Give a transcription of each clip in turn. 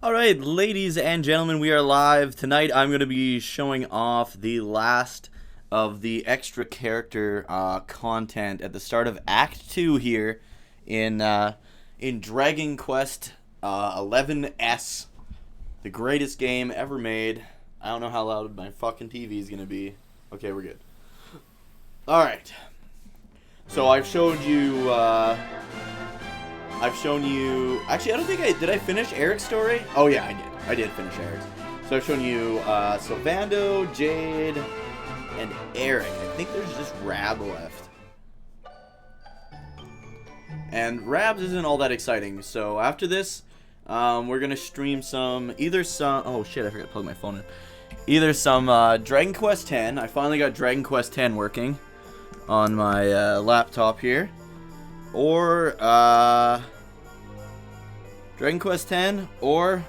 Alright, ladies and gentlemen, we are live. Tonight I'm going to be showing off the last of the extra character content at the start of Act 2 here in Dragon Quest 11S. The greatest game ever made. I don't know how loud my fucking TV is going to be. Okay, we're good. Alright. So I've shown you... Actually, I don't think did I finish Eric's story? Oh yeah, I did. I did finish Eric's. So I've shown you Sylvando, Jade, and Eric. I think there's just Rab left. And Rabs isn't all that exciting. So after this, we're gonna stream oh shit, I forgot to plug my phone in. Either some Dragon Quest X. I finally got Dragon Quest X working on my laptop here. Or, Dragon Quest X, or,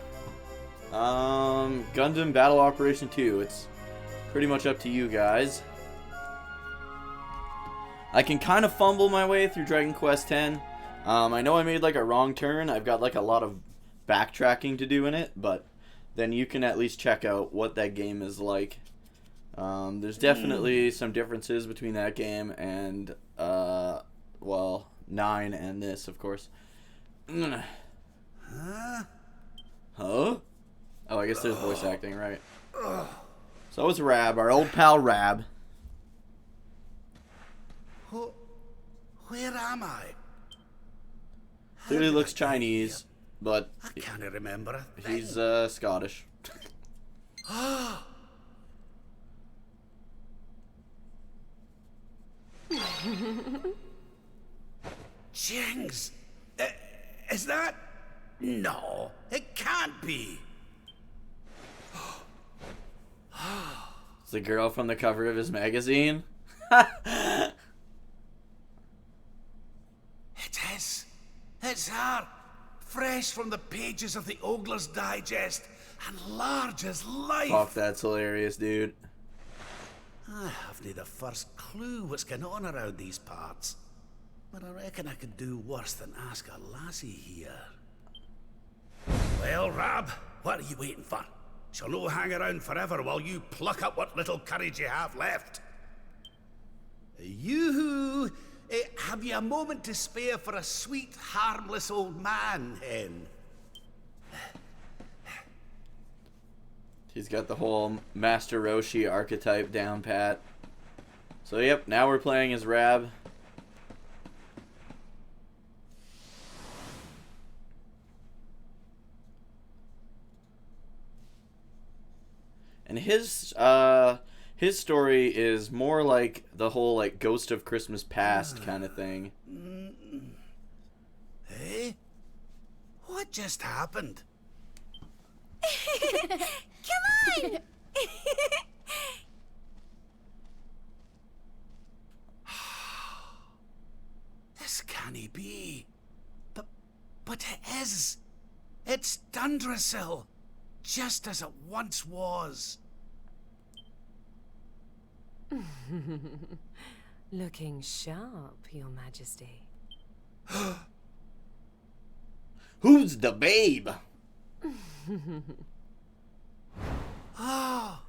Gundam Battle Operation 2. It's pretty much up to you guys. I can kind of fumble my way through Dragon Quest X. I know I made, like, a wrong turn. I've got, like, a lot of backtracking to do in it, but then you can at least check out what that game is like. There's definitely some differences between that game and, well... 9 and this, of course. Huh? Oh, I guess there's voice acting, right? So it's Rab, our old pal Rab. Where am I? Clearly looks Chinese, but I can't remember. he's Scottish. Jings! Is that... No, it can't be. It's the girl from the cover of his magazine. It is. It's her. Fresh from the pages of the Ogler's Digest and large as life. Fuck, that's hilarious, dude. I haven't the first clue what's going on around these parts. But I reckon I could do worse than ask a lassie here. Well, Rab, what are you waiting for? She'll no hang around forever while you pluck up what little courage you have left. Yoo-hoo! Have you a moment to spare for a sweet, harmless old man, hen? He's got the whole Master Roshi archetype down pat. So yep, now we're playing as Rab. And his story is more like the whole like Ghost of Christmas Past kind of thing. Hey? What just happened? Come on! This can't be. But it is. It's Dundrasil, just as it once was. Looking sharp, Your Majesty. Who's the babe? Ah,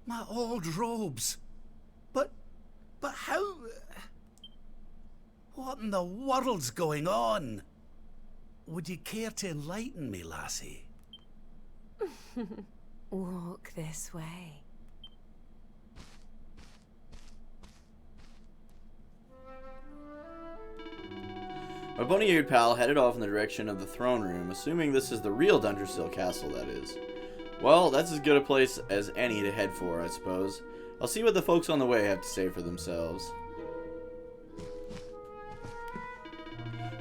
my old robes. But how? What in the world's going on? Would you care to enlighten me, lassie? Walk this way. My bunny-eared pal headed off in the direction of the throne room, assuming this is the real Dundrasil castle, that is. Well, that's as good a place as any to head for, I suppose. I'll see what the folks on the way have to say for themselves.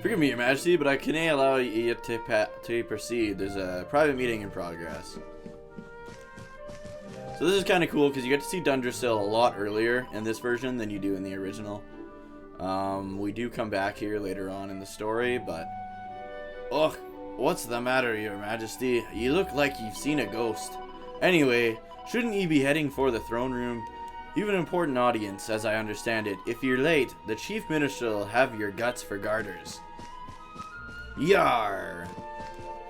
Forgive me, Your Majesty, but I can't allow you to proceed. There's a private meeting in progress. So this is kind of cool, because you get to see Dundrasil a lot earlier in this version than you do in the original. We do come back here later on in the story, but... Ugh, what's the matter, Your Majesty? You look like you've seen a ghost. Anyway, shouldn't you be heading for the throne room? You have an important audience, as I understand it. If you're late, the Chief Minister will have your guts for garters. Yar!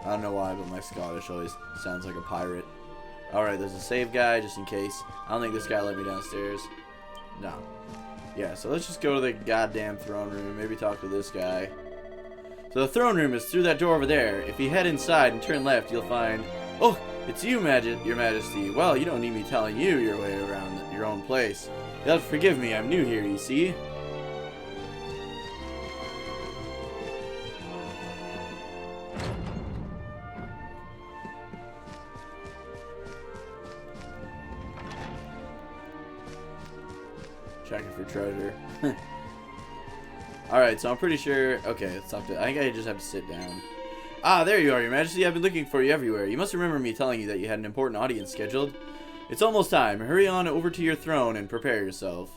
I don't know why, but my Scottish always sounds like a pirate. Alright, there's a save guy, just in case. I don't think this guy let me downstairs. No. Yeah, so let's just go to the goddamn throne room. Maybe talk to this guy. So the throne room is through that door over there. If you head inside and turn left, you'll find... Oh, it's you, Your Majesty. Well, you don't need me telling you your way around your own place. You'll have to forgive me, I'm new here, you see. Checking for treasure. Alright, so I'm pretty sure... Okay, let's talk to... I think I just have to sit down. Ah, there you are, Your Majesty. I've been looking for you everywhere. You must remember me telling you that you had an important audience scheduled. It's almost time. Hurry on over to your throne and prepare yourself.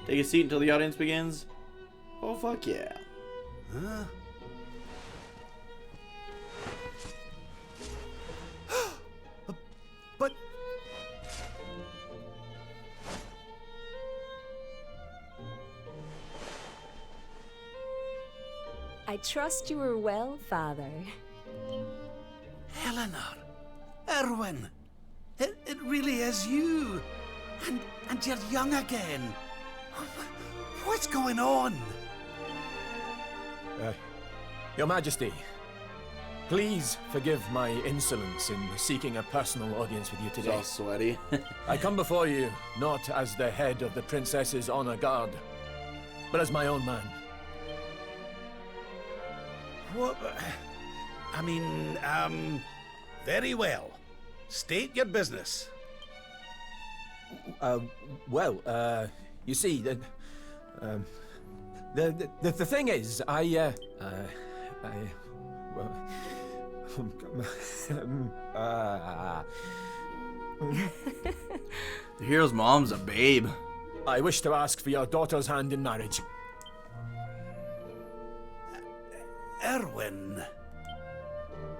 Take a seat until the audience begins. Oh, fuck yeah. Huh? But... I trust you are well, Father. Eleanor! Erwin! It really is you! And you're young again! What's going on? Your Majesty, please forgive my insolence in seeking a personal audience with you It's today. all sweaty. I come before you not as the head of the Princess's honor guard, but as my own man. What? I mean, very well. State your business. You see, the thing is, well, The hero's mom's a babe. I wish to ask for your daughter's hand in marriage. Erwin.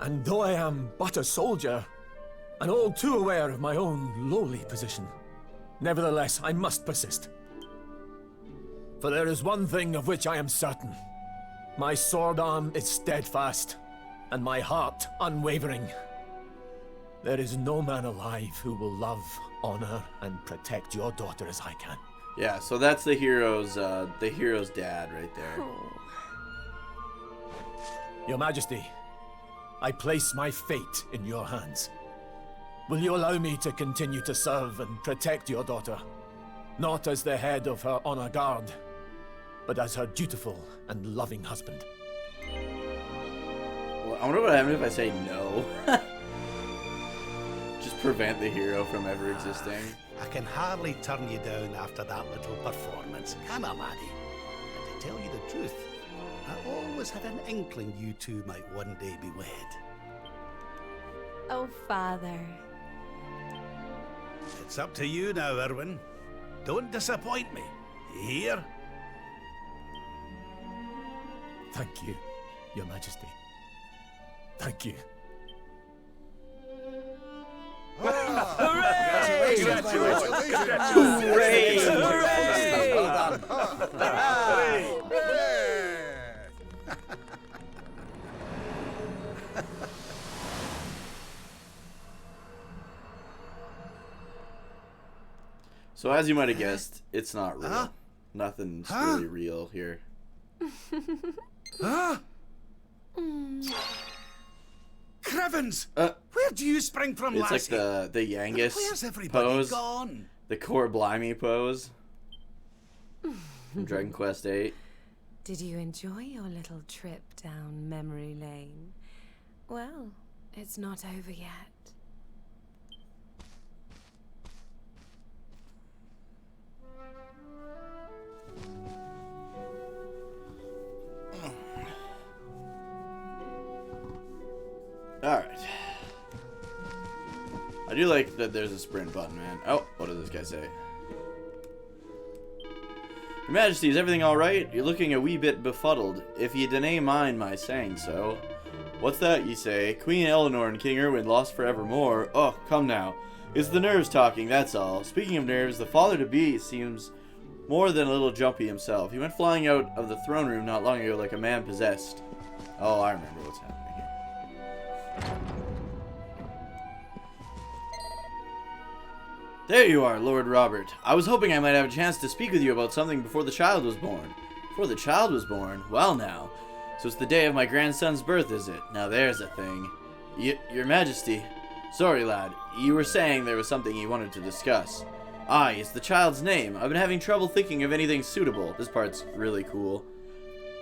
And though I am but a soldier, and all too aware of my own lowly position, nevertheless I must persist. For there is one thing of which I am certain. My sword arm is steadfast, and my heart unwavering. There is no man alive who will love, honor, and protect your daughter as I can. Yeah, so that's the hero's dad right there. Your Majesty, I place my fate in your hands. Will you allow me to continue to serve and protect your daughter? Not as the head of her honor guard, but as her dutiful and loving husband. Well, I wonder what happens if I say no. Just prevent the hero from ever existing. I can hardly turn you down after that little performance, can I, laddie? And to tell you the truth, I always had an inkling you two might one day be wed. Oh, Father. It's up to you now, Erwin. Don't disappoint me. You hear? Thank you, Your Majesty. Thank you. So as you might have guessed, it's not real. Huh? Nothing's Huh? really real here. Huh? Crevens! Where do you spring from, It's lassie? like the Yangus Where's everybody pose, gone? the Core Blimey pose from Dragon Quest VIII. Did you enjoy your little trip down memory lane? Well, it's not over yet. Alright. I do like that there's a sprint button, man. Oh, what does this guy say? Your Majesty, is everything alright? You're looking a wee bit befuddled. If ye deny mind my saying so. What's that, ye say? Queen Eleanor and King Erwin lost forevermore? Oh, come now. It's the nerves talking, that's all. Speaking of nerves, the father-to-be seems more than a little jumpy himself. He went flying out of the throne room not long ago like a man possessed. Oh, I remember what's happening here. There you are, Lord Robert. I was hoping I might have a chance to speak with you about something before the child was born. Before the child was born? Well now. So it's the day of my grandson's birth, is it? Now there's a thing. Your Majesty. Sorry, lad. You were saying there was something you wanted to discuss. Aye, it's the child's name. I've been having trouble thinking of anything suitable. This part's really cool.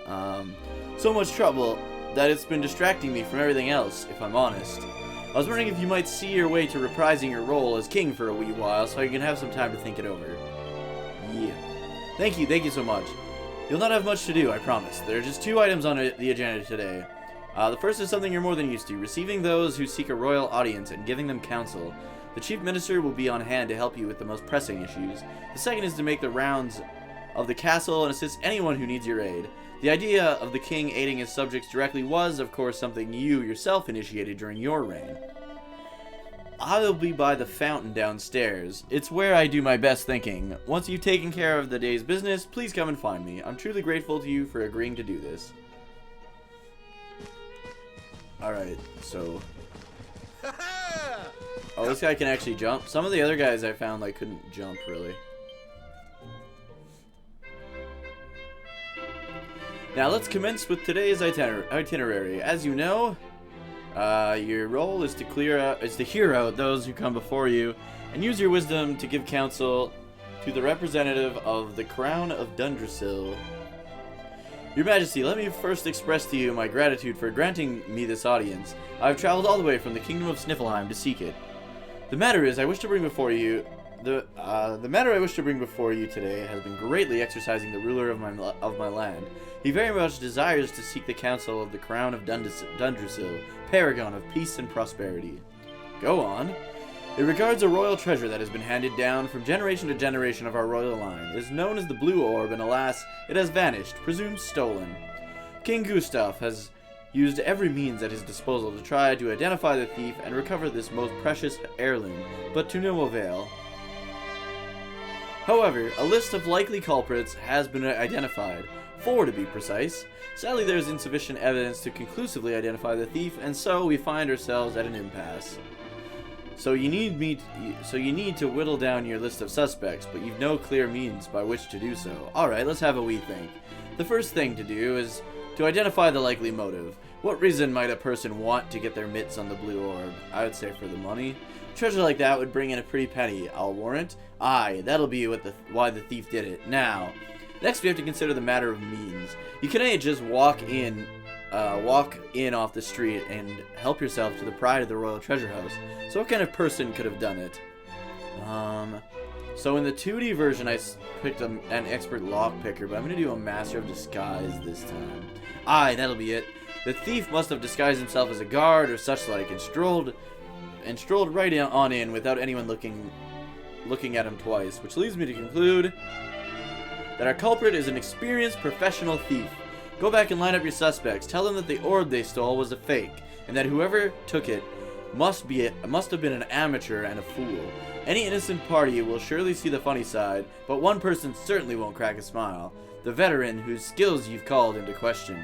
So much trouble that it's been distracting me from everything else, if I'm honest. I was wondering if you might see your way to reprising your role as king for a wee while, so you can have some time to think it over. Yeah. Thank you so much. You'll not have much to do, I promise. There are just 2 items on the agenda today. The first is something you're more than used to, receiving those who seek a royal audience and giving them counsel. The Chief Minister will be on hand to help you with the most pressing issues. The second is to make the rounds of the castle and assist anyone who needs your aid. The idea of the king aiding his subjects directly was, of course, something you yourself initiated during your reign. I'll be by the fountain downstairs. It's where I do my best thinking. Once you've taken care of the day's business, please come and find me. I'm truly grateful to you for agreeing to do this. Alright, so... Oh, this guy can actually jump. Some of the other guys I found, like, couldn't jump, really. Now, let's commence with today's itinerary. As you know, your role is to hear out those who come before you, and use your wisdom to give counsel to the representative of the Crown of Dundrasil. Your Majesty, let me first express to you my gratitude for granting me this audience. I have traveled all the way from the Kingdom of Sniffelheim to seek it. The matter I wish to bring before you today has been greatly exercising the ruler of my land. He very much desires to seek the counsel of the Crown of Dundrasil, paragon of peace and prosperity. Go on. It regards a royal treasure that has been handed down from generation to generation of our royal line. It is known as the Blue Orb, and alas, it has vanished, presumed stolen. King Gustav has used every means at his disposal to try to identify the thief and recover this most precious heirloom, but to no avail. However, a list of likely culprits has been identified, 4 to be precise. Sadly, there is insufficient evidence to conclusively identify the thief, and so we find ourselves at an impasse. So you need to whittle down your list of suspects, but you've no clear means by which to do so. Alright, let's have a wee think. The first thing to do is to identify the likely motive. What reason might a person want to get their mitts on the Blue Orb? I would say for the money. Treasure like that would bring in a pretty penny, I'll warrant. Aye, that'll be why the thief did it. Now, next we have to consider the matter of means. You can't just walk in off the street and help yourself to the pride of the royal treasure house. So what kind of person could have done it? So in the 2D version I picked an expert lockpicker, but I'm going to do a master of disguise this time. Aye, that'll be it. The thief must have disguised himself as a guard or such like and strolled right on in without anyone looking at him twice, which leads me to conclude that our culprit is an experienced professional thief. Go back and line up your suspects. Tell them that the orb they stole was a fake, and that whoever took it must have been an amateur and a fool. Any innocent party will surely see the funny side, but one person certainly won't crack a smile: the veteran whose skills you've called into question.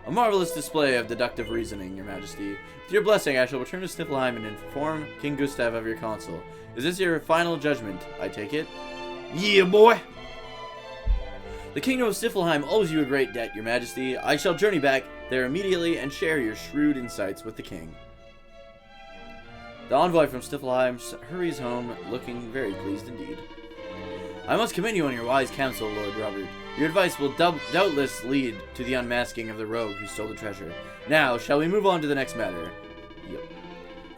A marvelous display of deductive reasoning, Your Majesty. With your blessing, I shall return to Sniffelheim and inform King Gustav of your counsel. Is this your final judgment, I take it? Yeah, boy! The Kingdom of Sniffelheim owes you a great debt, Your Majesty. I shall journey back there immediately and share your shrewd insights with the king. The envoy from Sniffelheim hurries home, looking very pleased indeed. I must commend you on your wise counsel, Lord Robert. Your advice will doubtless lead to the unmasking of the rogue who stole the treasure. Now, shall we move on to the next matter? Yep.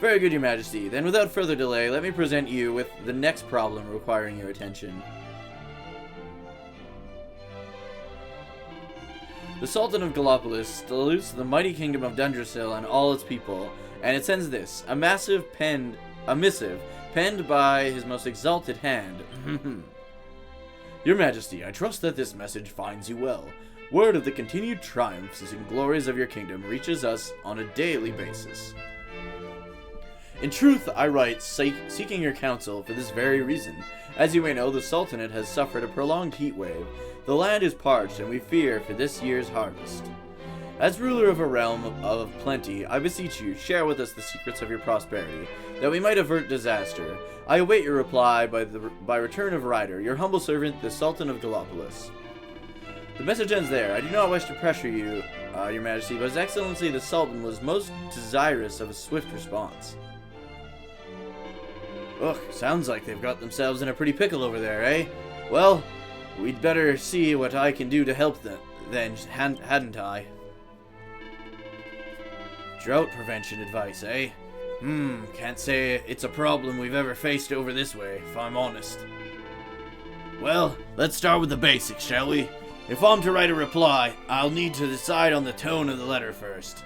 Very good, Your Majesty. Then without further delay, let me present you with the next problem requiring your attention. The Sultan of Gallopolis salutes the mighty kingdom of Dundrasil and all its people, and it sends this, a missive penned by his most exalted hand. Your Majesty, I trust that this message finds you well. Word of the continued triumphs and glories of your kingdom reaches us on a daily basis. In truth, I write, seeking your counsel for this very reason. As you may know, the Sultanate has suffered a prolonged heat wave. The land is parched, and we fear for this year's harvest. As ruler of a realm of plenty, I beseech you, share with us the secrets of your prosperity, that we might avert disaster. I await your reply by return of rider, your humble servant, the Sultan of Gallopolis. The message ends there. I do not wish to pressure you, your majesty, but His Excellency the Sultan was most desirous of a swift response. Ugh, sounds like they've got themselves in a pretty pickle over there, eh? Well, we'd better see what I can do to help them, then, hadn't I? Drought prevention advice, eh? Can't say it's a problem we've ever faced over this way, if I'm honest. Well, let's start with the basics, shall we? If I'm to write a reply, I'll need to decide on the tone of the letter first.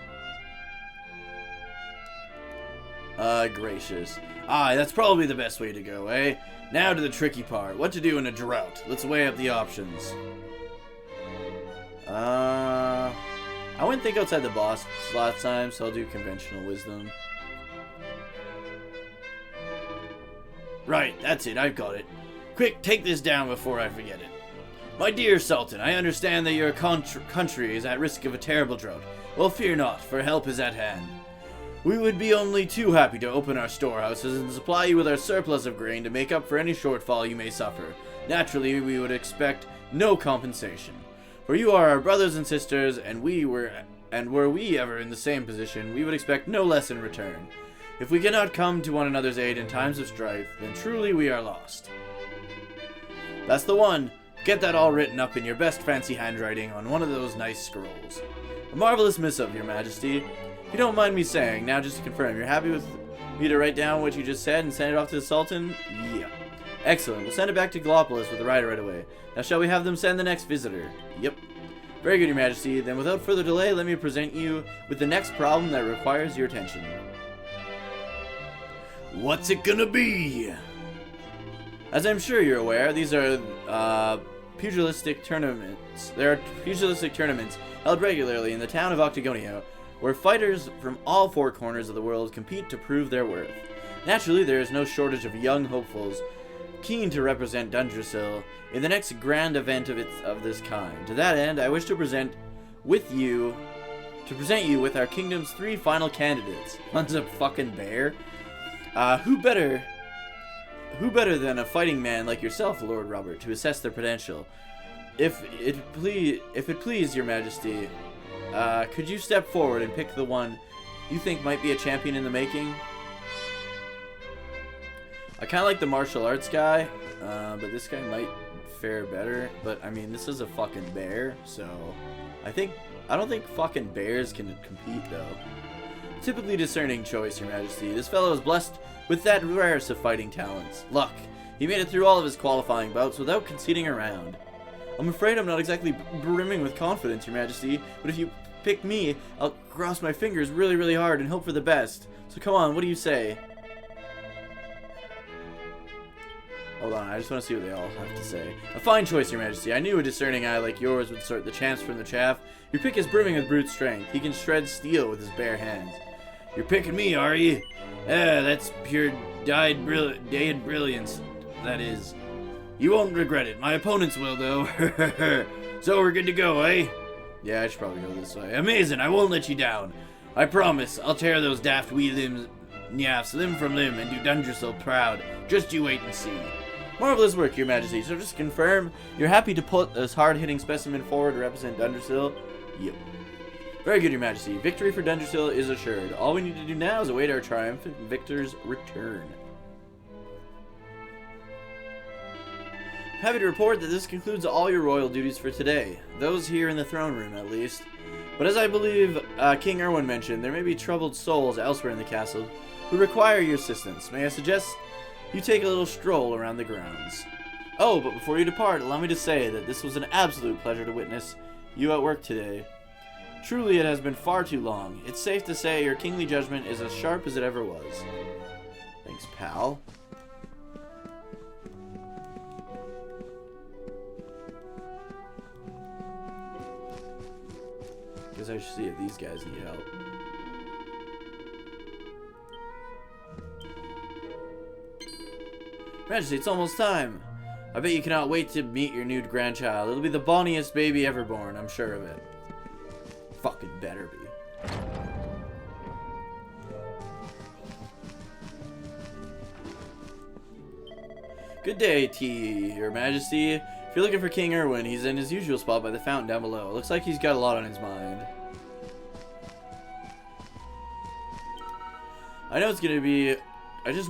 Gracious. Aye, that's probably the best way to go, eh? Now to the tricky part. What to do in a drought. Let's weigh up the options. I wouldn't think outside the box last time, so I'll do conventional wisdom. Right, that's it, I've got it. Quick, take this down before I forget it. My dear Sultan, I understand that your country is at risk of a terrible drought. Well, fear not, for help is at hand. We would be only too happy to open our storehouses and supply you with our surplus of grain to make up for any shortfall you may suffer. Naturally, we would expect no compensation. For you are our brothers and sisters, and were we ever in the same position, we would expect no less in return. If we cannot come to one another's aid in times of strife, then truly we are lost. That's the one. Get that all written up in your best fancy handwriting on one of those nice scrolls. A marvelous missive, your majesty. If you don't mind me saying, now just to confirm, you're happy with me to write down what you just said and send it off to the Sultan? Yeah. Excellent. We'll send it back to Gallopolis with the rider right away. Now shall we have them send the next visitor? Yep. Very good, your majesty. Then without further delay, let me present you with the next problem that requires your attention. What's it gonna be? As I'm sure you're aware, these are pugilistic tournaments. There are pugilistic tournaments held regularly in the town of Octagonia, where fighters from all four corners of the world compete to prove their worth. Naturally, there is no shortage of young hopefuls keen to represent Dundrasil in the next grand event of this kind. To that end, I wish to present you with our kingdom's 3 final candidates. One's a fucking bear. Who better than a fighting man like yourself, Lord Robert, to assess their potential? If it please your majesty, could you step forward and pick the one you think might be a champion in the making? I kind of like the martial arts guy, but this guy might fare better. But I mean, this is a fucking bear, so I don't think fucking bears can compete though. Typically discerning choice, your majesty. This fellow is blessed with that rarest of fighting talents, luck. He made it through all of his qualifying bouts without conceding a round. I'm afraid I'm not exactly brimming with confidence, your majesty, but if you pick me, I'll cross my fingers really, really hard and hope for the best. So come on, what do you say? Hold on, I just want to see what they all have to say. A fine choice, your majesty. I knew a discerning eye like yours would sort the chance from the chaff. Your pick is brimming with brute strength. He can shred steel with his bare hands. You're picking me, are you? That's pure dyed brilliance, that is. You won't regret it. My opponents will, though. So we're good to go, eh? Yeah, I should probably go this way. Amazing, I won't let you down. I promise, I'll tear those daft wee nyaffs limb from limb and do Dundrasil proud. Just you wait and see. Marvelous work, your majesty. So just confirm, you're happy to put this hard-hitting specimen forward to represent Dundrasil? Yep. Very good, your majesty. Victory for Dundrasil is assured. All we need to do now is await our triumphant victor's return. Happy to report that this concludes all your royal duties for today. Those here in the throne room, at least. But as I believe King Erwin mentioned, there may be troubled souls elsewhere in the castle who require your assistance. May I suggest you take a little stroll around the grounds? Oh, but before you depart, allow me to say that this was an absolute pleasure to witness you at work today. Truly, it has been far too long. It's safe to say your kingly judgment is as sharp as it ever was. Thanks, pal. Guess I should see if these guys need help. Majesty, it's almost time. I bet you cannot wait to meet your new grandchild. It'll be the bonniest baby ever born, I'm sure of it. Fucking better be. Good day, Your Majesty. If you're looking for King Erwin, he's in his usual spot by the fountain down below. Looks like he's got a lot on his mind. I just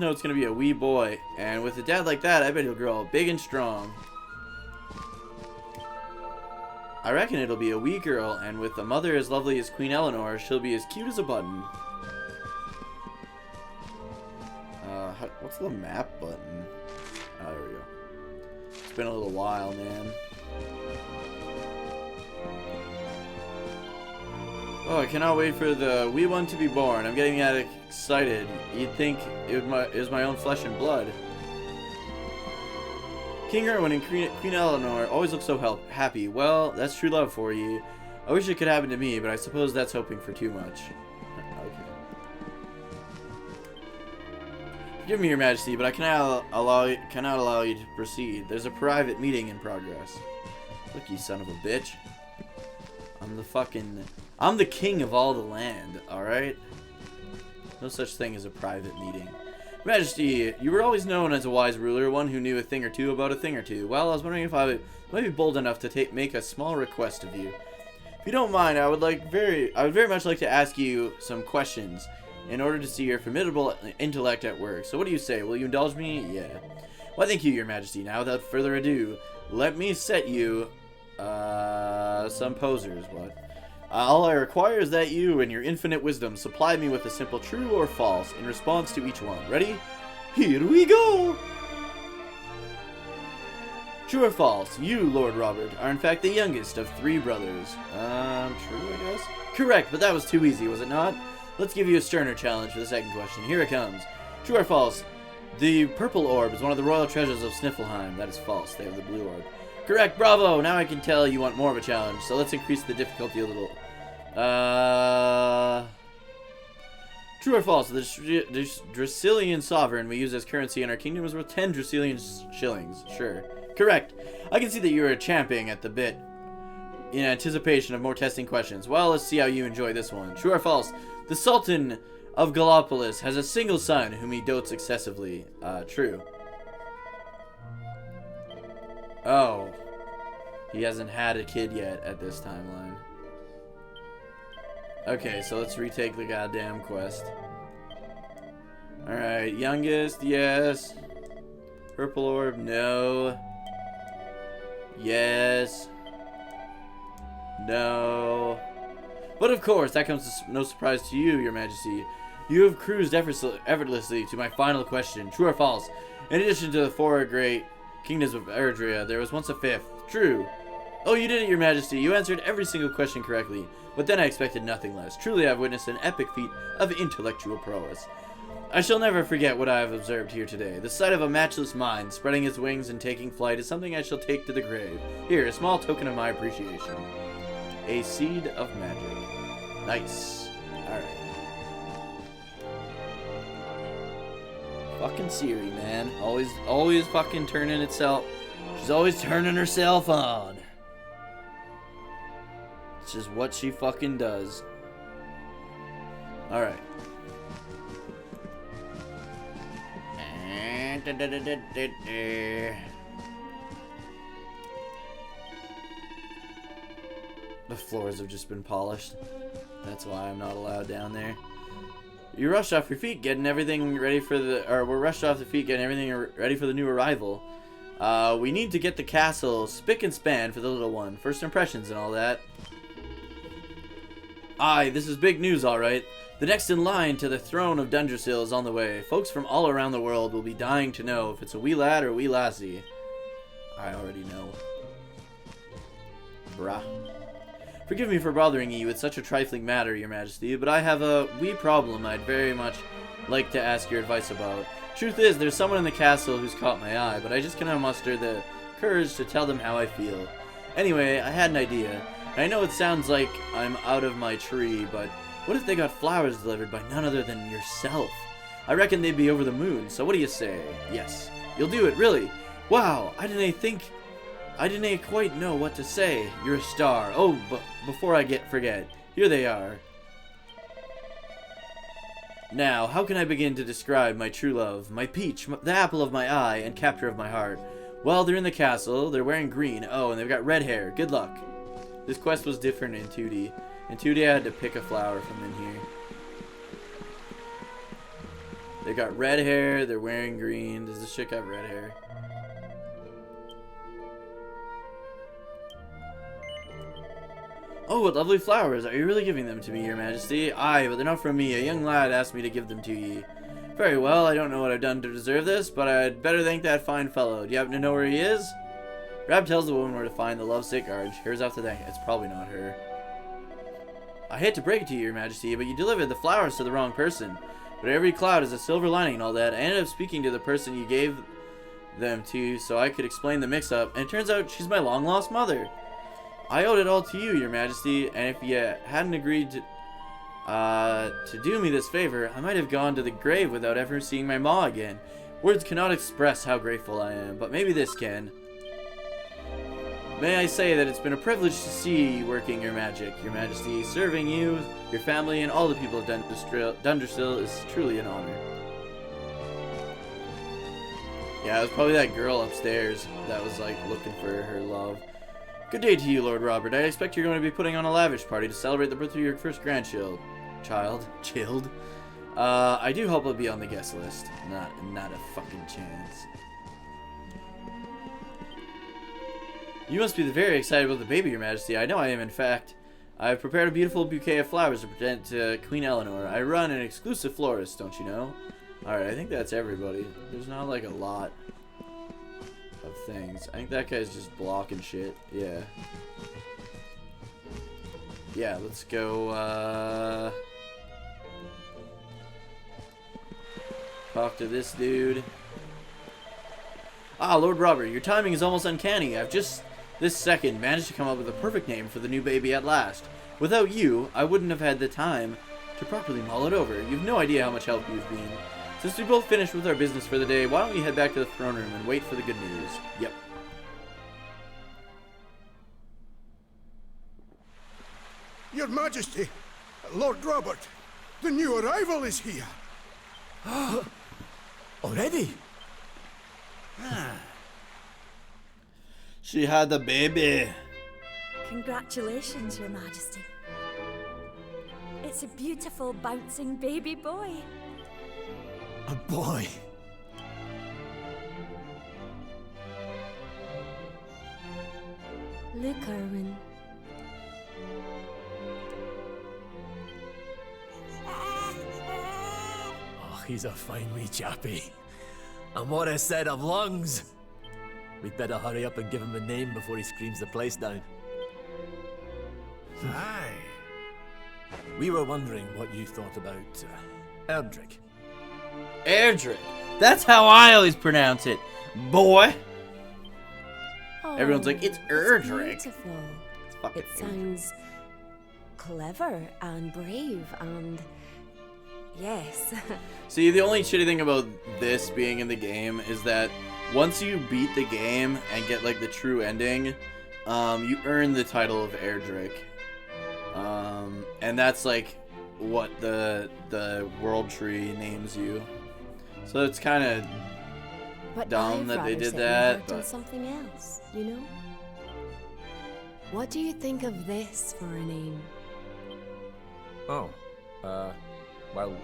know it's gonna be a wee boy, and with a dad like that, I bet he'll grow up big and strong. I reckon it'll be a wee girl, and with a mother as lovely as Queen Eleanor, she'll be as cute as a button. What's the map button? Oh, there we go. It's been a little while, man. Oh, I cannot wait for the wee one to be born. I'm getting that excited. You'd think it was my own flesh and blood. King Erwin and Queen Eleanor always look so happy. Well, that's true love for you. I wish it could happen to me, but I suppose that's hoping for too much. Okay. Forgive me, Your Majesty, but I cannot allow you to proceed. There's a private meeting in progress. Look, you son of a bitch. I'm the king of all the land, alright? No such thing as a private meeting. Majesty, you were always known as a wise ruler, one who knew a thing or two about a thing or two. Well, I was wondering if I might be bold enough to make a small request of you. If you don't mind, I would very much like to ask you some questions in order to see your formidable intellect at work. So what do you say? Will you indulge me? Yeah. Well, thank you, Your Majesty. Now, without further ado, let me set you some posers. What? All I require is that you, in your infinite wisdom, supply me with a simple true or false in response to each one. Ready? Here we go! True or false, you, Lord Robert, are in fact the youngest of 3 brothers. True, I guess? Correct, but that was too easy, was it not? Let's give you a sterner challenge for the second question. Here it comes. True or false, the purple orb is one of the royal treasures of Sniffelheim. That is false, they have the blue orb. Correct, bravo! Now I can tell you want more of a challenge, so let's increase the difficulty a little. True or false, the Dracilian sovereign we use as currency in our kingdom is worth 10 Dracilian shillings. Sure. Correct. I can see that you are champing at the bit in anticipation of more testing questions. Well, let's see how you enjoy this one. True or false, the Sultan of Gallopolis has a single son whom he dotes excessively. True. Oh. He hasn't had a kid yet at this timeline. Okay, so let's retake the goddamn quest. Alright, youngest, yes. Purple orb, no. Yes. No. But of course, that comes as no surprise to you, Your Majesty. You have cruised effortlessly to my final question. True or false? In addition to the 4 great kingdoms of Erdrea, there was once a 5th. True. Oh, you did it, Your Majesty. You answered every single question correctly. But then I expected nothing less. Truly, I've witnessed an epic feat of intellectual prowess. I shall never forget what I have observed here today. The sight of a matchless mind spreading its wings and taking flight is something I shall take to the grave. Here, a small token of my appreciation. A seed of magic. Nice. Alright. Fucking Siri, man. Always fucking turning itself. She's always turning herself on. It's just what she fucking does. Alright. The floors have just been polished. That's why I'm not allowed down there. You rushed off your feet getting everything ready for the... Or we're rushed off the feet getting everything ready for the new arrival. We need to get the castle spick and span for the little one. First impressions and all that. Aye, this is big news, alright. The next in line to the throne of Dundrasil is on the way. Folks from all around the world will be dying to know if it's a wee lad or a wee lassie. I already know. Bruh. Forgive me for bothering you with such a trifling matter, Your Majesty, but I have a wee problem I'd very much like to ask your advice about. Truth is, there's someone in the castle who's caught my eye, but I just cannot muster the courage to tell them how I feel. Anyway, I had an idea. I know it sounds like I'm out of my tree, but what if they got flowers delivered by none other than yourself? I reckon they'd be over the moon, so what do you say? Yes. You'll do it, really? Wow, I didn't quite know what to say. You're a star. Oh, but before I forget, Here they are. Now, how can I begin to describe my true love, my peach, the apple of my eye, and captor of my heart? Well, they're in the castle, they're wearing green, oh, and they've got red hair. Good luck. This quest was different in 2D. In 2D, I had to pick a flower from in here. They got red hair, they're wearing green. Does this chick have red hair? Oh, what lovely flowers. Are you really giving them to me, your majesty? Aye, but they're not from me. A young lad asked me to give them to ye. Very well, I don't know what I've done to deserve this, but I'd better thank that fine fellow. Do you happen to know where he is? Rab tells the woman where to find the lovesick Arge. Here's off to thank. It's probably not her. I hate to break it to you, your majesty, but you delivered the flowers to the wrong person. But every cloud is a silver lining and all that. I ended up speaking to the person you gave them to so I could explain the mix-up, and it turns out she's my long-lost mother. I owed it all to you, your majesty, and if you hadn't agreed to do me this favor, I might have gone to the grave without ever seeing my ma again. Words cannot express how grateful I am, but maybe this can. May I say that it's been a privilege to see you working your magic, your majesty. Serving you, your family, and all the people of Dunderstill is truly an honor. Yeah, it was probably that girl upstairs that was like looking for her love. Good day to you, Lord Robert. I expect you're going to be putting on a lavish party to celebrate the birth of your first grandchild. Chilled. I do hope I'll be on the guest list. Not a fucking chance. You must be very excited about the baby, your majesty. I know I am, in fact. I've prepared a beautiful bouquet of flowers to present to Queen Eleanor. I run an exclusive florist, don't you know? Alright, I think that's everybody. There's not like a lot of things. I think that guy's just blocking shit. Yeah. Yeah, let's go, talk to this dude. Ah, Lord Robert, your timing is almost uncanny. I've just this second managed to come up with a perfect name for the new baby at last. Without you, I wouldn't have had the time to properly mull it over. You've no idea how much help you've been. Since we both finished with our business for the day, why don't we head back to the throne room and wait for the good news? Yep. Your Majesty, Lord Robert, the new arrival is here. Already? She had the baby. Congratulations, Your Majesty. It's a beautiful, bouncing baby boy. A boy. Look, Erwin. Oh, he's a fine wee chappie. And what a set of lungs! We'd better hurry up and give him a name before he screams the place down. Aye. We were wondering what you thought about Erdrick. Erdrick. That's how I always pronounce it. Boy. Oh, Everyone's like, it's Erdrick. Beautiful. It's fucking It sounds clever and brave and yes. See, the only shitty thing about this being in the game is that once you beat the game and get like the true ending, you earn the title of Erdrick. And that's like what the world tree names you. So it's kind of But dumb I'd that they rather did set that, my heart on but- something else, you know? What do you think of this for a name? Oh, well,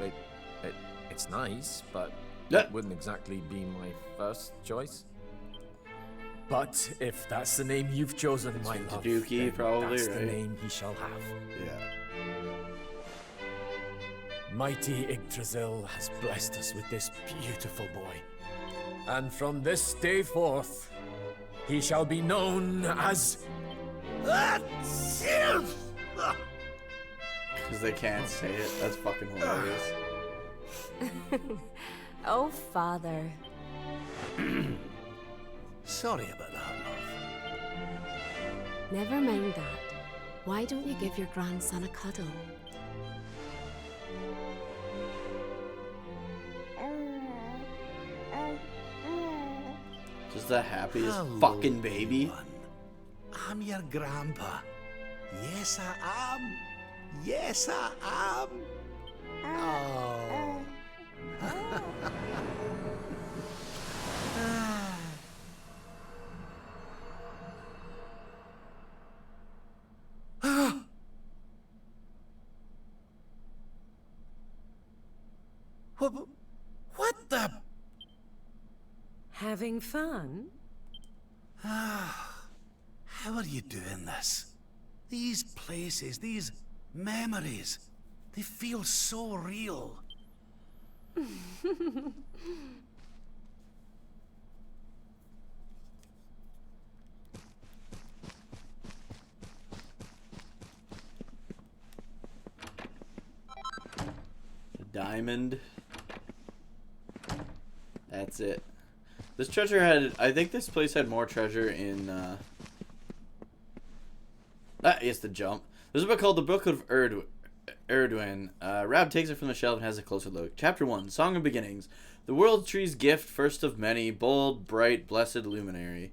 it's nice, but Yeah. it wouldn't exactly be my first choice. But if that's the name you've chosen, my love, Taduki, then probably, that's the right? name he shall have. yeah. Mighty Yggdrasil has blessed us with this beautiful boy. And from this day forth, he shall be known as... Because they can't say it. That's fucking hilarious. Oh, Father. Sorry about that, love. Never mind that. Why don't you give your grandson a cuddle? Just the happiest Hello, fucking baby. one. I'm your grandpa. Yes, I am. Yes, I am. Oh. What the? Having fun? How are you doing this? These places, these memories, they feel so real. Diamond. That's it. This treasure had... I think this place had more treasure in... yes, the jump. There's a book called The Book of Erdwin. Rab takes it from the shelf and has a closer look. Chapter 1. Song of Beginnings. The world tree's gift, first of many, bold, bright, blessed luminary.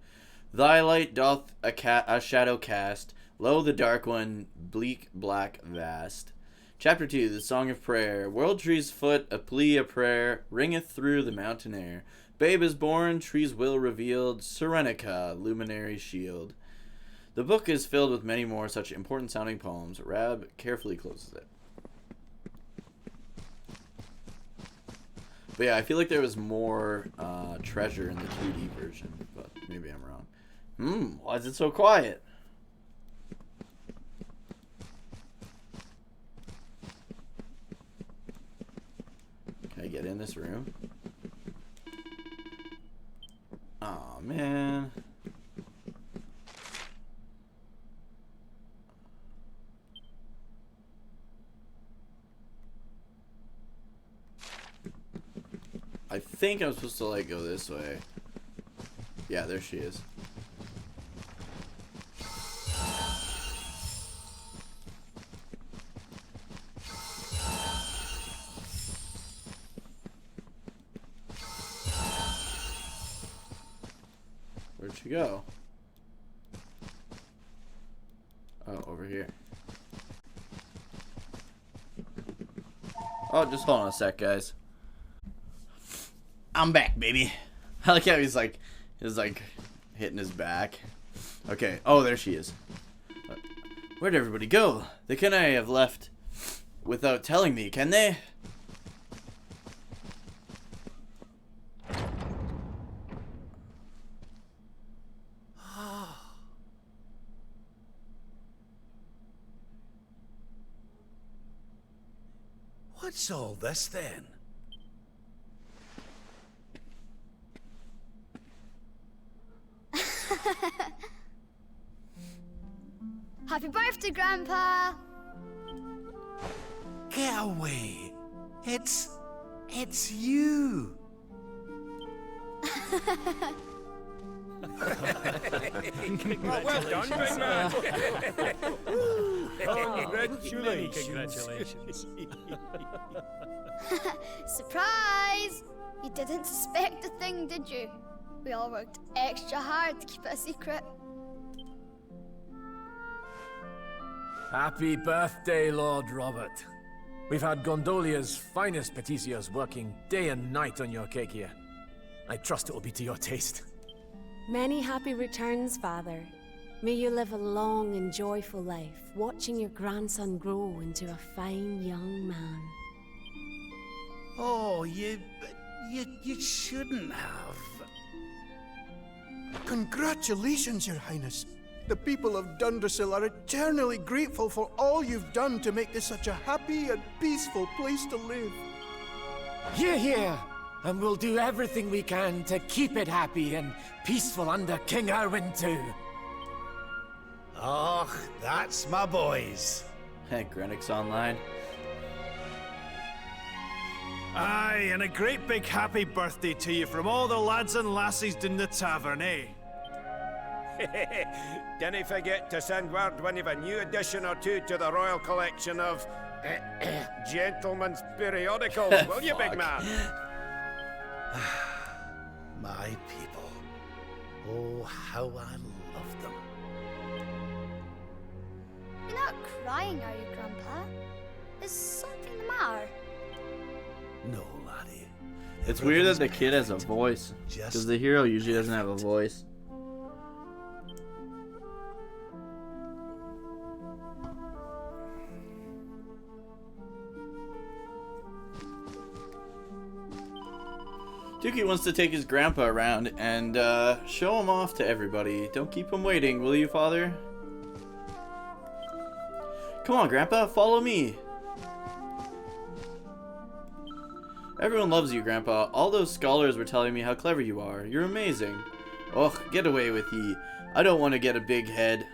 Thy light doth a shadow cast. Lo, the dark one, bleak, black, vast. Chapter 2, the Song of Prayer. World tree's foot, a plea, a prayer, ringeth through the mountain air. Babe is born, tree's will revealed, Serenica, luminary shield. The book is filled with many more such important sounding poems. Rab carefully closes it. But yeah, I feel like there was more treasure in the 2D version, but maybe I'm wrong. Why is it so quiet? Can I get in this room? Oh man. I think I'm supposed to like go this way. Yeah, there she is. Where'd she go? Oh, over here. Oh, just hold on a sec, guys. I'm back, baby. I like how he's like hitting his back. Okay. Oh, there she is. Where'd everybody go? They can't have left without telling me, can they? What's all this then? Happy birthday, Grandpa! Get away! It's you! Well done, big man! Congratulations! Surprise! You didn't suspect a thing, did you? We all worked extra hard to keep it a secret. Happy birthday, Lord Robert. We've had Gondolia's finest patissiers working day and night on your cake here. I trust it will be to your taste. Many happy returns, Father. May you live a long and joyful life, watching your grandson grow into a fine young man. Oh, you shouldn't have. Congratulations, Your Highness. The people of Dundrasil are eternally grateful for all you've done to make this such a happy and peaceful place to live. Hear, hear! And we'll do everything we can to keep it happy and peaceful under King Erwin too. Oh, that's my boys. Hey, Grenix Online. Aye, and a great big happy birthday to you from all the lads and lassies in the tavern, eh? Didn't forget to send word when you've a new edition or two to the Royal Collection of Gentleman's Periodicals, will you, big man? My people. Oh, how I love them. You're not crying, are you, Grandpa? Is something the matter? No, laddie. It's weird that the kid has a voice, because the hero usually doesn't have a voice. Dookie wants to take his grandpa around and show him off to everybody. Don't keep him waiting, will you, Father? Come on, Grandpa, follow me. Everyone loves you, Grandpa. All those scholars were telling me how clever you are. You're amazing. Ugh, get away with ye. I don't want to get a big head,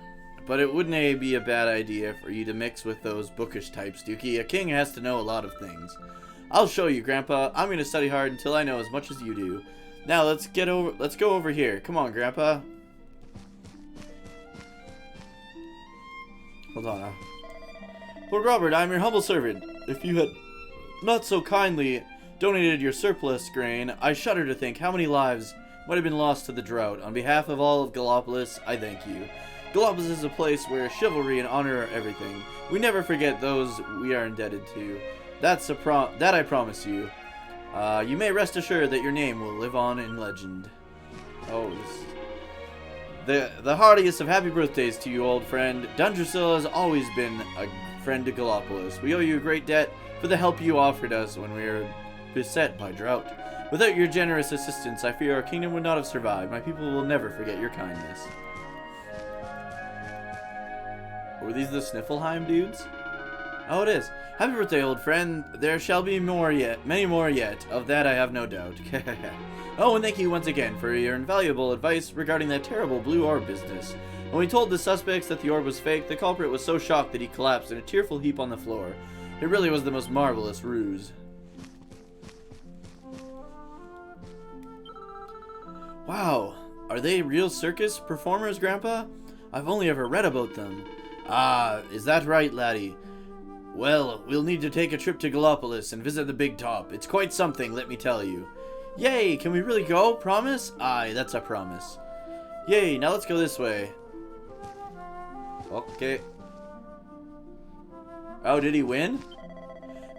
but it wouldn't be a bad idea for you to mix with those bookish types, Dookie. A king has to know a lot of things. I'll show you, Grandpa. I'm going to study hard until I know as much as you do. Now, let's go over here. Come on, Grandpa. Hold on. Lord Robert, I'm your humble servant. If you had not so kindly donated your surplus grain, I shudder to think how many lives might have been lost to the drought. On behalf of all of Gallopolis, I thank you. Gallopolis is a place where chivalry and honor are everything. We never forget those we are indebted to. That I promise you. You may rest assured that your name will live on in legend. Oh, the heartiest of happy birthdays to you, old friend. Dundrasil has always been a friend to Gallopolis. We owe you a great debt for the help you offered us when we were beset by drought. Without your generous assistance, I fear our kingdom would not have survived. My people will never forget your kindness. Were these the Sniffelheim dudes? Oh, it is. Happy birthday, old friend. There shall be more yet, many more yet. Of that I have no doubt. Oh, and thank you once again for your invaluable advice regarding that terrible blue orb business. When we told the suspects that the orb was fake, the culprit was so shocked that he collapsed in a tearful heap on the floor. It really was the most marvelous ruse. Wow, are they real circus performers, Grandpa? I've only ever read about them. Ah, is that right, laddie? Well, we'll need to take a trip to Gallopolis and visit the big top. It's quite something, let me tell you. Yay, can we really go? Promise? Aye, that's a promise. Yay, now let's go this way. Okay. Oh, did he win?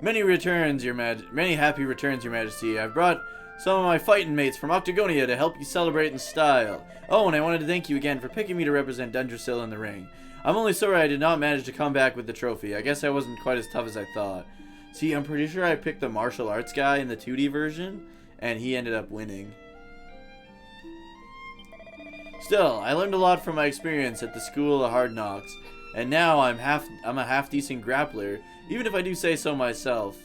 Many happy returns, Your Majesty. I've brought some of my fighting mates from Octagonia to help you celebrate in style. Oh, and I wanted to thank you again for picking me to represent Dundrasil in the ring. I'm only sorry I did not manage to come back with the trophy. I guess I wasn't quite as tough as I thought. See, I'm pretty sure I picked the martial arts guy in the 2D version, and he ended up winning. Still, I learned a lot from my experience at the School of Hard Knocks, and now I'm a half-decent grappler, even if I do say so myself.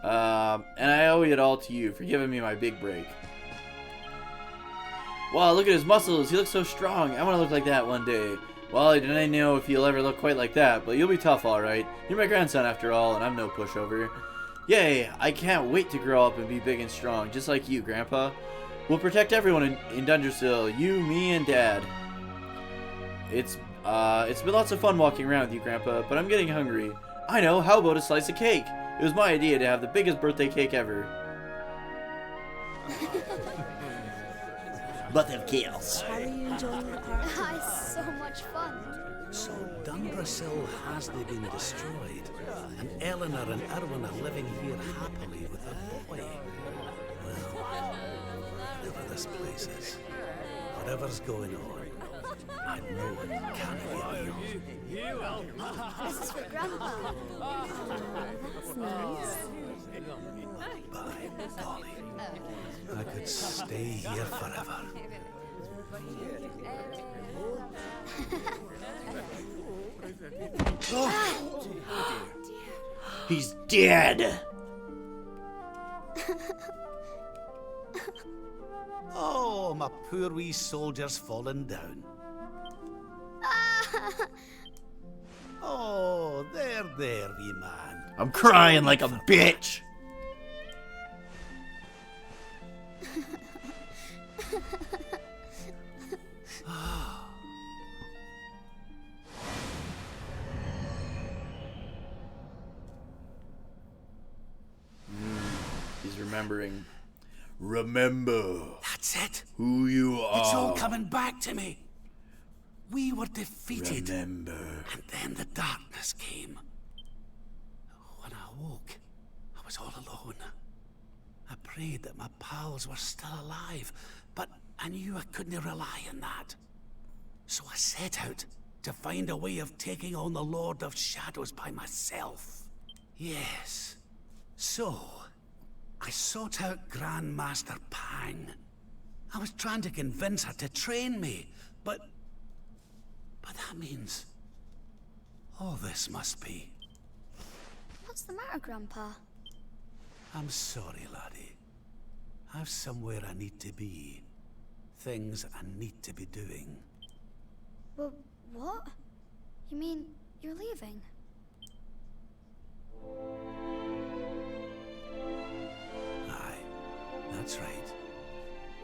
And I owe it all to you for giving me my big break. Wow, look at his muscles. He looks so strong. I want to look like that one day. Well, I don't know if you'll ever look quite like that, but you'll be tough, alright. You're my grandson, after all, and I'm no pushover. Yay, I can't wait to grow up and be big and strong, just like you, Grandpa. We'll protect everyone in Dundrasil, you, me, and Dad. It's been lots of fun walking around with you, Grandpa, but I'm getting hungry. I know, how about a slice of cake? It was my idea to have the biggest birthday cake ever. But of chaos. How are you enjoying the party? It's so much fun. So Dundrasil hasn't been destroyed, and Eleanor and Erwin are living here happily with a boy. Well, whatever this place is, whatever's going on, I know it can't be real. This is for Grandpa. That's nice. By golly, I could stay here forever. Oh. He's dead. Oh, my poor wee soldier's fallen down. Oh, there, wee man. I'm crying like a bitch. He's remembering. Remember. That's it. Who you are. It's all coming back to me. We were defeated. Remember. And then the darkness came. When I woke, I was all alone. I prayed that my pals were still alive, but I knew I couldn't rely on that. So I set out to find a way of taking on the Lord of Shadows by myself. Yes. So, I sought out Grandmaster Pang. I was trying to convince her to train me, but that means all this must be. What's the matter, Grandpa? I'm sorry, laddie. I've somewhere I need to be. Things I need to be doing. Well, what? You mean you're leaving? Aye, that's right.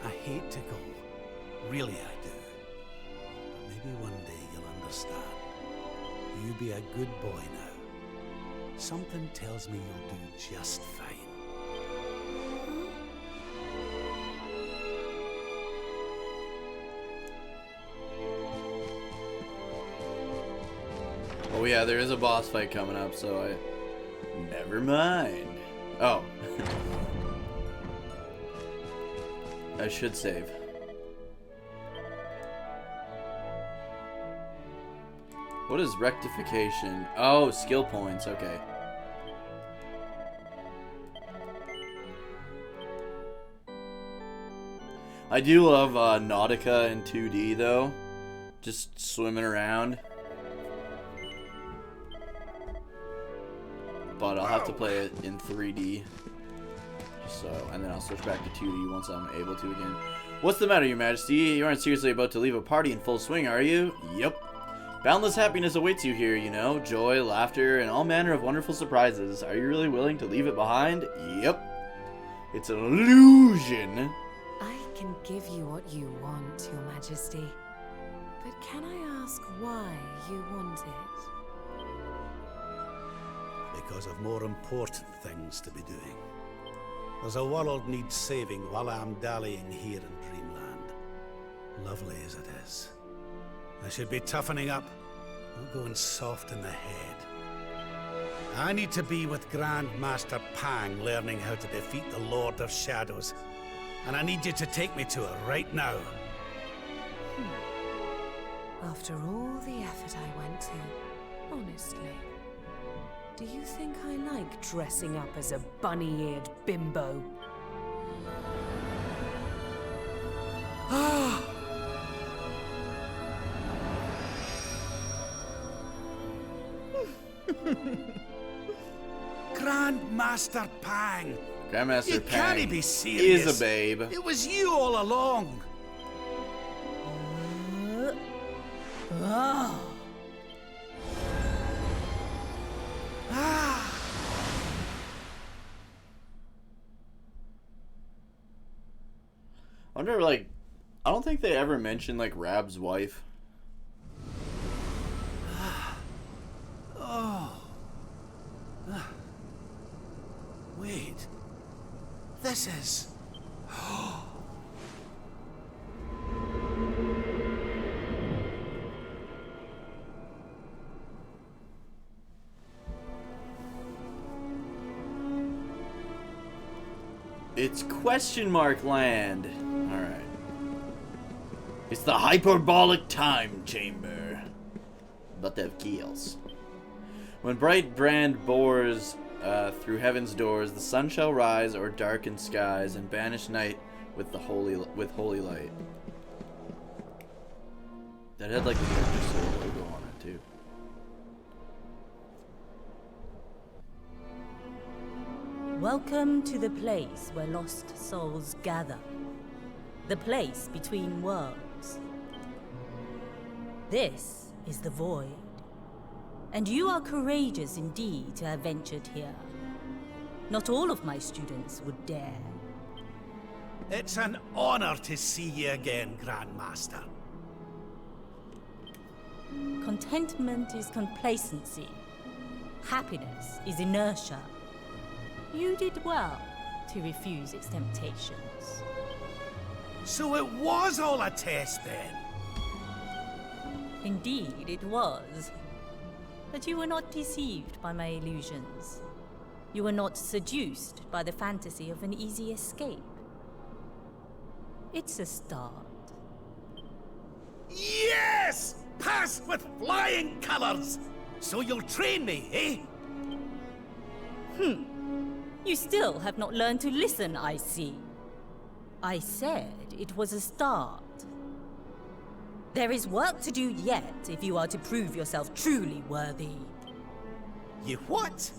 I hate to go. Really, I do. But maybe one day you'll understand. You be a good boy now. Something tells me you'll do just fine. Oh yeah, there is a boss fight coming up, so never mind. Oh. I should save. What is rectification? Oh, skill points, okay. I do love Nautica in 2D though. Just swimming around. But I'll have to play it in 3D. So, and then I'll switch back to 2D once I'm able to again. What's the matter, Your Majesty? You aren't seriously about to leave a party in full swing, are you? Yep. Boundless happiness awaits you here, you know. Joy, laughter, and all manner of wonderful surprises. Are you really willing to leave it behind? Yep. It's an illusion. I can give you what you want, Your Majesty. But can I ask why you want it? Because of more important things to be doing. There's a world needs saving while I'm dallying here in Dreamland. Lovely as it is. I should be toughening up, not going soft in the head. I need to be with Grandmaster Pang learning how to defeat the Lord of Shadows. And I need you to take me to her right now. After all the effort I went to, honestly, do you think I like dressing up as a bunny-eared bimbo? Grandmaster Pang! Grandmaster You Pang can't be serious. is a babe. It was you all along. I wonder, like, I don't think they ever mentioned, like, Rab's wife. Wait. This is... It's question mark land. Alright. It's the hyperbolic time chamber. But of keels. When bright brand bores through heaven's doors, the sun shall rise or darken skies and banish night with the holy light. That had like the Dark Soul logo on it too. Welcome to the place where lost souls gather. The place between worlds. This is the Void. And you are courageous indeed to have ventured here. Not all of my students would dare. It's an honor to see you again, Grandmaster. Contentment is complacency. Happiness is inertia. You did well to refuse its temptations. So it was all a test then? Indeed, it was. But you were not deceived by my illusions. You were not seduced by the fantasy of an easy escape. It's a start. Yes! Pass with flying colors! So you'll train me, eh? You still have not learned to listen, I see. I said it was a start. There is work to do yet if you are to prove yourself truly worthy. You what?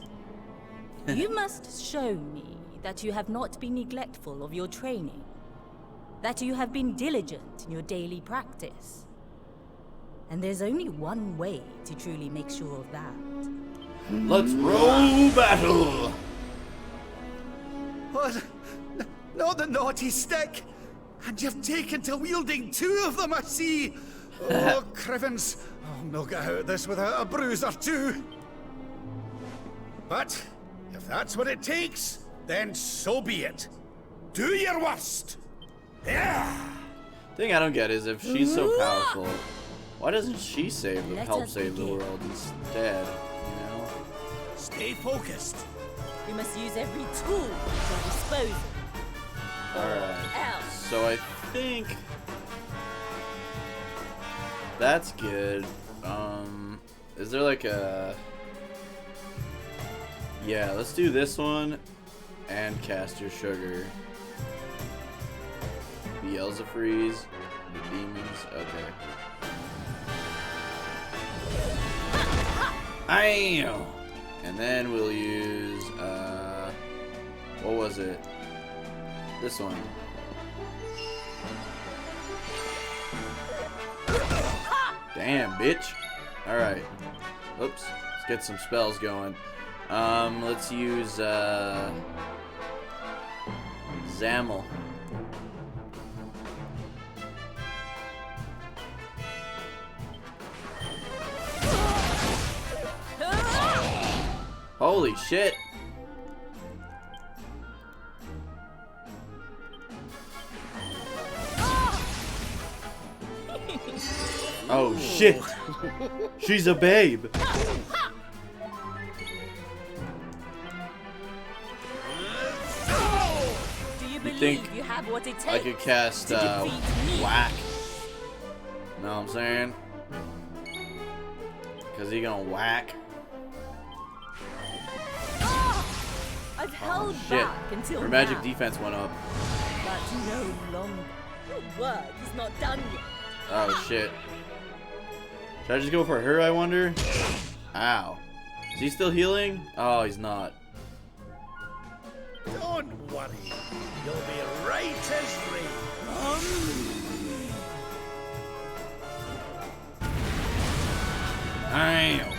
You must show me that you have not been neglectful of your training, that you have been diligent in your daily practice. And there's only one way to truly make sure of that. Let's roll battle! What? Not the naughty stick! And you've taken to wielding two of them, I see! Oh, Crivens, I'll no get out of this without a bruise or two. But, if that's what it takes, then so be it. Do your worst! Yeah! Thing I don't get is if she's so powerful, why doesn't she help save the world instead, you know? Stay focused. We must use every tool at our disposal. Alright. So I think that's good. Is there like a... Yeah, let's do this one and Caster Sugar. Beelzefreeze, the demons, okay. Bam! And then we'll use, what was it? This one. Damn, bitch. Alright. Oops. Let's get some spells going. Let's use, Zamel. Holy shit. Oh shit. She's a babe. Do you believe think you have what it takes? I could cast whack. Know what I'm saying? Cause he gonna whack. I've held Shit. back until Her magic now, defense went up. but no longer. Your work is not done yet. Oh shit. Should I just go for her, I wonder? Ow. Is he still healing? Oh, he's not. Don't worry. You'll be right as rain. Damn.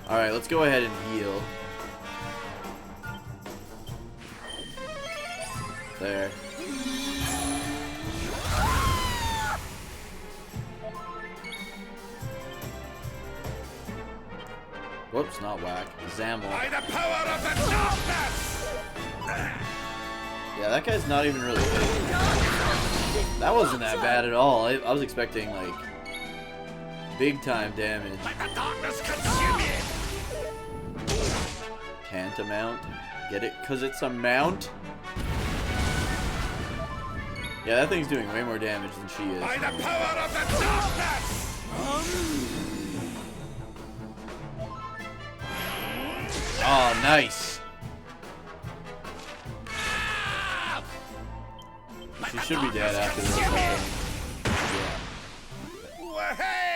Alright, let's go ahead and heal. There. Whoops, not whack. Zamel. By the power of the darkness! Yeah, that guy's not even really hitting. That wasn't that bad at all. I was expecting, like, big time damage. Let the darkness consume you! Tantamount? Get it? Because it's a mount? Yeah, that thing's doing way more damage than she is. By the power of the darkness! Oh, nice. She should be dead after this. Yeah.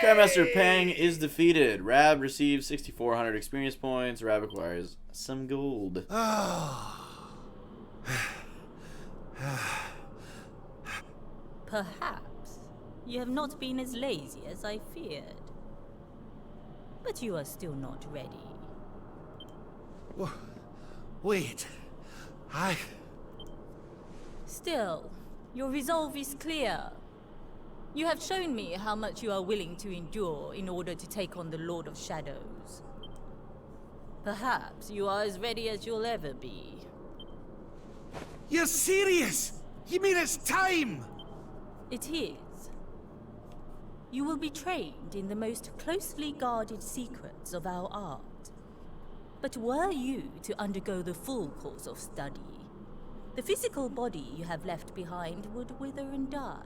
Grandmaster Pang is defeated. Rab receives 6,400 experience points. Rab acquires some gold. Perhaps you have not been as lazy as I feared. But you are still not ready. Wait. Still, your resolve is clear. You have shown me how much you are willing to endure in order to take on the Lord of Shadows. Perhaps you are as ready as you'll ever be. You're serious? You mean it's time? It is. You will be trained in the most closely guarded secrets of our art. But were you to undergo the full course of study, the physical body you have left behind would wither and die.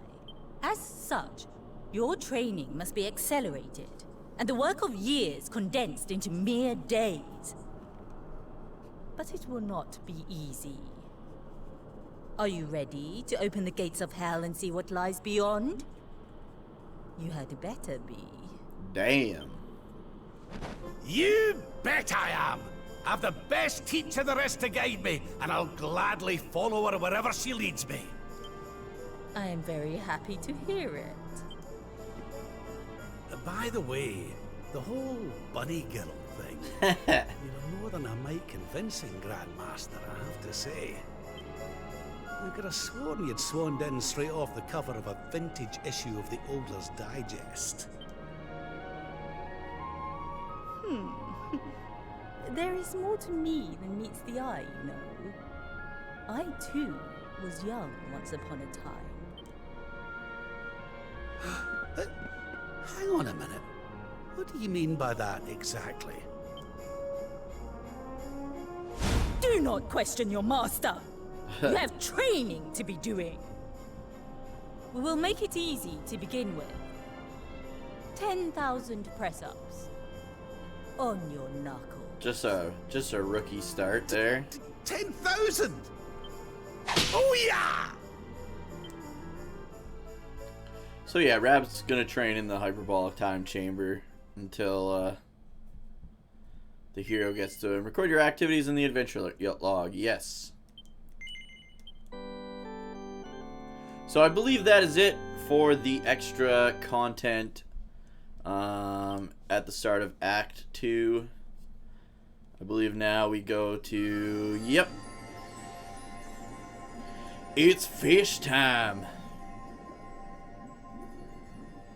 As such, your training must be accelerated, and the work of years condensed into mere days. But it will not be easy. Are you ready to open the gates of hell and see what lies beyond? You had better be. Damn. You bet I am! I've the best teacher there is to guide me, and I'll gladly follow her wherever she leads me. I am very happy to hear it. By the way, the whole bunny girl thing, you're more than a mite convincing, Grandmaster, I have to say. I could have sworn you'd swanned in straight off the cover of a vintage issue of the Ogler's Digest. There is more to me than meets the eye, you know. I, too, was young once upon a time. Hang on a minute. What do you mean by that exactly? Do not question your master! You have training to be doing. We will make it easy to begin with. 10,000 press-ups. On your knuckle. Just a rookie start there. 10,000! Oh yeah! So yeah, Rab's gonna train in the hyperbolic time chamber until the hero gets to him. Record your activities in the adventure log. Yes. So I believe that is it for the extra content at the start of Act 2. I believe now we go to... Yep. It's fish time.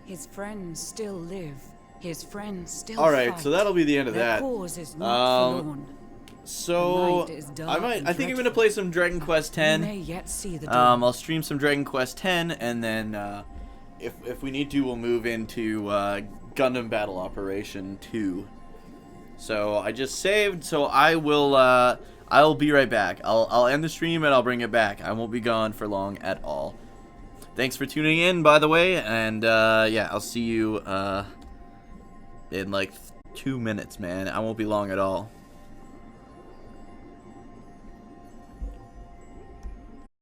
His friends still live. His friends still Alright, fight. so that'll be the end of Their that. cause is not forlorn. So The night is dark I think I'm gonna play some Dragon Quest X. You may yet see the dawn. I'll stream some Dragon Quest X, and then if we need to, we'll move into Gundam Battle Operation 2. So I just saved, so I'll be right back. I'll end the stream and I'll bring it back. I won't be gone for long at all. Thanks for tuning in, by the way, and yeah, I'll see you in like 2 minutes, man. I won't be long at all.